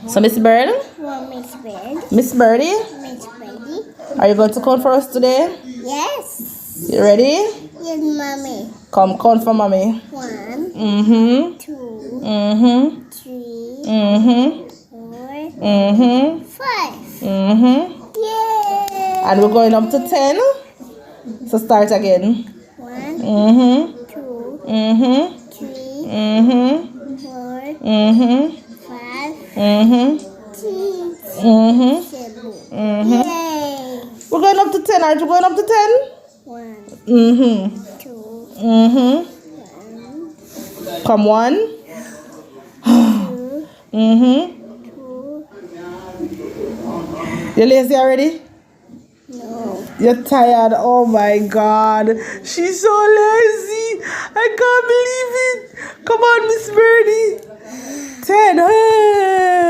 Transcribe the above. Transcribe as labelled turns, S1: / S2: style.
S1: So, Miss Bird?
S2: Miss Bird.
S1: Miss Birdie?
S2: Miss Birdie.
S1: Are you going to count for us today?
S2: Yes.
S1: You ready?
S2: Yes, mommy.
S1: Come count for mommy.
S2: 1,
S1: Mm-hmm.
S2: 2,
S1: Mm-hmm.
S2: 3,
S1: Mm-hmm.
S2: 4,
S1: Mm-hmm.
S2: 5.
S1: Mm-hmm.
S2: Yay!
S1: And we're going up to 10. So start again.
S2: 1,
S1: Mm-hmm.
S2: 2,
S1: Mm-hmm.
S2: 3,
S1: Mm-hmm.
S2: 4,
S1: Mm-hmm.
S2: 5,
S1: Mm-hmm.
S2: 6,
S1: Mm-hmm.
S2: 7.
S1: Mm-hmm.
S2: Yay!
S1: We're going up to 10. Aren't you going up to 10?
S2: 1,
S1: Mm-hmm.
S2: 2,
S1: Mm-hmm.
S2: 1,
S1: Come 1.
S2: 2,
S1: Mm-hmm.
S2: 2.
S1: You lazy already?
S2: No.
S1: You're tired. Oh my God. She's so lazy. I can't believe it. Come on, Miss Birdie. 10. Hey.